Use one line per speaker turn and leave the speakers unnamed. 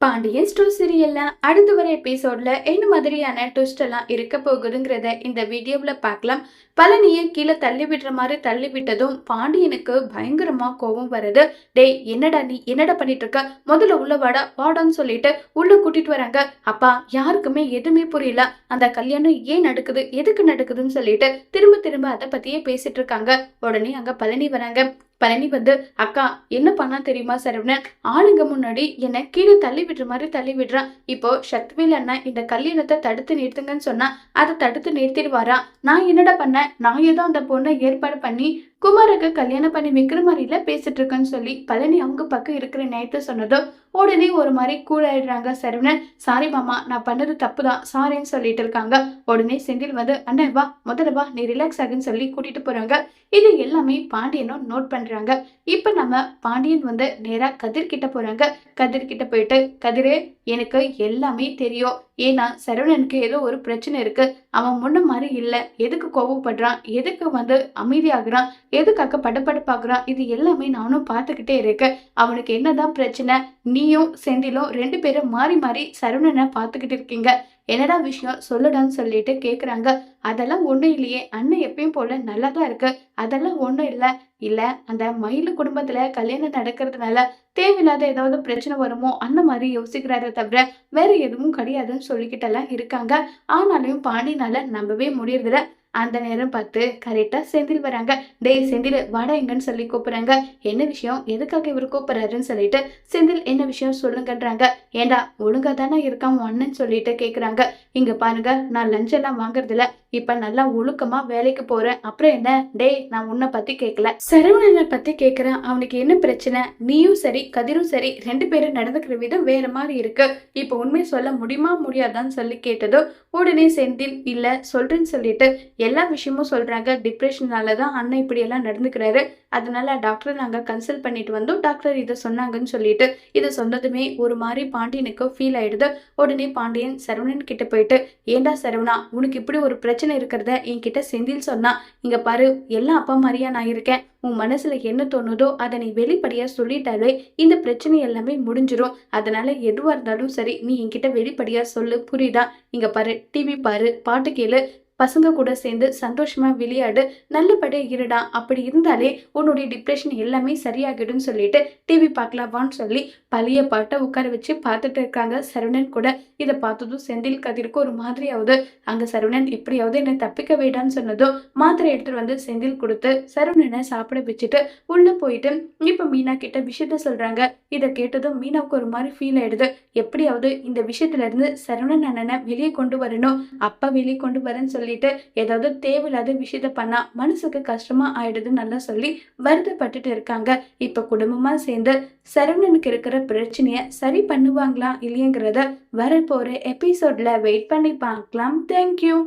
Pandian store சீரியல்ல அடுத்து வர எபிசோட்ல என்ன மாதிரியான ட்விஸ்ட் எல்லாம் இருக்க போகுதுங்கிறத இந்த வீடியோவில் பார்க்கலாம். பழனியை கீழே தள்ளி விடுற மாதிரி தள்ளி விட்டதும் பாண்டியனுக்கு பயங்கரமா கோபம் வருது. டேய் என்னடா நீ என்னடா பண்ணிட்டு இருக்க, முதல்ல உள்ள வாடான்னு சொல்லிட்டு உள்ள கூட்டிட்டு வராங்க. அப்பா யாருக்குமே எதுவுமே புரியல, அந்த கல்யாணம் ஏன் நடக்குது எதுக்கு நடக்குதுன்னு சொல்லிட்டு திரும்ப திரும்ப அதை பத்தியே பேசிட்டு இருக்காங்க. உடனே அங்க பழனி வராங்க. பழனி வந்து, அக்கா என்ன பண்ணா தெரியுமா சரவணன், ஆளுங்க முன்னாடி என்ன கீழே தள்ளி விடுற மாதிரி தள்ளி விடுறான். இப்போ சக்திவேல் அண்ணா இந்த கல்யாணத்தை தடுத்து நிறுத்துங்கன்னு சொன்னா அதை தடுத்து நிறுத்திடுவாரா? நான் என்னடா பண்ணேன், நான் ஏதோ அந்த பொண்ணை ஏற்பாடு பண்ணி குமாருக்கு கல்யாணம் பண்ணி வைக்கிற மாதிரில பேசிட்டு இருக்கேன்னு சொல்லி பழனி அவங்க பக்கம் இருக்கிற நேரத்தை சொன்னதும் உடனே ஒரு மாதிரி கூலாயிடுறாங்க சரவணன். சாரி மாமா, நான் பண்ணது தப்புதான், சாரின்னு சொல்லிட்டு இருக்காங்க. உடனே செந்தில் வந்து, அண்ணா வா முதல்ல வா, நீ ரிலாக்ஸ் ஆகுன்னு சொல்லி கூட்டிட்டு போறாங்க. இது எல்லாமே பாண்டியனும் நோட் பண்றாங்க. இப்ப நம்ம பாண்டியன் வந்து நேரா கதிர் கிட்ட போறாங்க. கதிர் கிட்ட போயிட்டு, கதிரே எனக்கு எல்லாமே தெரியும், ஏன்னா சரவணனுக்கு ஏதோ ஒரு பிரச்சனை இருக்கு, அவன் முன்ன மாதிரி இல்ல, எதுக்கு கோவப்படுறான், எதுக்கு வந்து அமைதியாகிறான், எதுக்காக படபடப்பாக்குறான், இது எல்லாமே நானும் பார்த்துக்கிட்டே இருக்கேன். அவனுக்கு என்னதான் பிரச்சனை, நீயும் செந்திலும் 2 பேரும் மாறி மாறி சரவணனை பார்த்துக்கிட்டு இருக்கீங்க, என்னடா விஷயம் சொல்லுடான்னு சொல்லிட்டு கேக்குறாங்க. அதெல்லாம் ஒண்ணும் இல்லையே, அண்ணன் எப்பயும் போல நல்லாதான் இருக்கு, அதெல்லாம் ஒண்ணும் இல்ல அந்த மயிலு குடும்பத்துல கல்யாணம் நடக்கிறதுனால தேவையில்லாத ஏதாவது பிரச்சனை வருமோ அந்த மாதிரி யோசிக்கிறாரே தவிர வேற எதுவும் கிடையாதுன்னு சொல்லிக்கிட்டெல்லாம் இருக்காங்க. ஆனாலும் பாண்டியனால நம்பவே முடியறதில்ல. அந்த நேரம் பார்த்து கரெக்டா செந்தில் வராங்க. டேய் செந்தில் வாடா எங்கன்னு சொல்லி கூப்பிடுறாங்க. என்ன விஷயம், எதுக்காக இவர் கூப்பிடுறாருன்னு சொல்லிட்டு செந்தில் என்ன விஷயம் சொல்லுங்கன்றாங்க. ஏண்டா ஒழுங்கா தானே இருக்கான் அண்ணன் சொல்லிட்டு கேக்குறாங்க. இங்க பாருங்க, நான் லஞ்ச் எல்லாம் வாங்குறதில்ல, இப்ப நல்லா ஒழுக்கமா வேலைக்கு போறேன். அப்புறம் என்ன, டேய் நான் உன்னை பத்தி கேட்கல, சரவணனை பத்தி கேக்குறேன். அவனுக்கு என்ன பிரச்சனை, நீயும் சரி கதிரும் சரி 2 பேரும் நடந்துக்கிற விதம் வேற மாதிரி இருக்கு, இப்ப உண்மையை சொல்ல முடியுமா முடியாதான்னு சொல்லி கேட்டதோ உடனே செந்தில் இல்ல சொல்றேன்னு சொல்லிட்டு எல்லா விஷயமும் சொல்றாங்க. டிப்ரெஷனாலதான் அண்ணன் இப்படி எல்லாம் நடந்துக்கிறாரு, அதனால டாக்டர் நாங்க கன்சல்ட் பண்ணிட்டு வந்தோம், டாக்டர் இதை சொன்னாங்கன்னு சொல்லிட்டு இதை சொன்னதுமே ஒரு மாதிரி பாண்டியனுக்கு ஃபீல் ஆயிடுது. உடனே பாண்டியன் சரவணன் கிட்ட போயிட்டு, ஏண்டா சரவணா உனக்கு இப்படி ஒரு பிரச்சனை இருக்கிறத என்கிட்ட செந்தில் சொன்னா, இங்க பாரு எல்லாம் அப்பா மாதிரியா நான் இருக்கேன், உன் மனசுல என்ன தோணுதோ அதை நீ வெளிப்படையா சொல்லிட்டாலே இந்த பிரச்சனை எல்லாமே முடிஞ்சிரும், அதனால எதுவா இருந்தாலும் சரி நீ என்கிட்ட வெளிப்படையா சொல்லு, புரியுதா? இங்க பாரு, டிவி பாரு, பாட்டு கேளு, பசங்க கூட சேர்ந்து சந்தோஷமா விளையாடு, நல்லபடியா இருடா, அப்படி இருந்தாலே உன்னுடைய டிப்ரெஷன் எல்லாமே சரியாகிடும் சொல்லிட்டு டிவி பார்க்கலாமான்னு சொல்லி பழைய பாட்டை உட்கார வச்சு பார்த்துட்டு இருக்காங்க சரவணன் கூட. இதை பார்த்ததும் செந்தில் கதிருக்கு ஒரு மாதிரி ஆகுது. அங்க சரவணன் எப்படியாவது என்ன தப்பிக்க வேண்டான்னு சொன்னதும் மாத்திரை எடுத்துட்டு வந்து செந்தில் கொடுத்து சரவணனை சாப்பிட வச்சுட்டு உள்ள போயிட்டு இப்ப மீனா கிட்ட விஷயத்த சொல்றாங்க. இதை கேட்டதும் மீனாவுக்கு ஒரு மாதிரி ஃபீல் ஆயிடுது. எப்படியாவது இந்த விஷயத்துல இருந்து சரவணன் அண்ணனை வெளியே கொண்டு வரணும், அப்பா வெளியே கொண்டு வரேன்னு சொல்லிட்டு ஏதாவது தேவையில்லாத விஷயத்த பண்ணா மனசுக்கு கஷ்டமா ஆயிடுதுன்னு நல்லா சொல்லி வருத்தப்பட்டுட்டு இருக்காங்க. இப்ப குடும்பமா சேர்ந்து சரவணனுக்கு இருக்கிற பிரச்சனைய சரி பண்ணுவாங்களா இல்லையங்கிறத வரப்போற எபிசோட்ல வெயிட் பண்ணி பார்க்கலாம். தேங்க்யூ.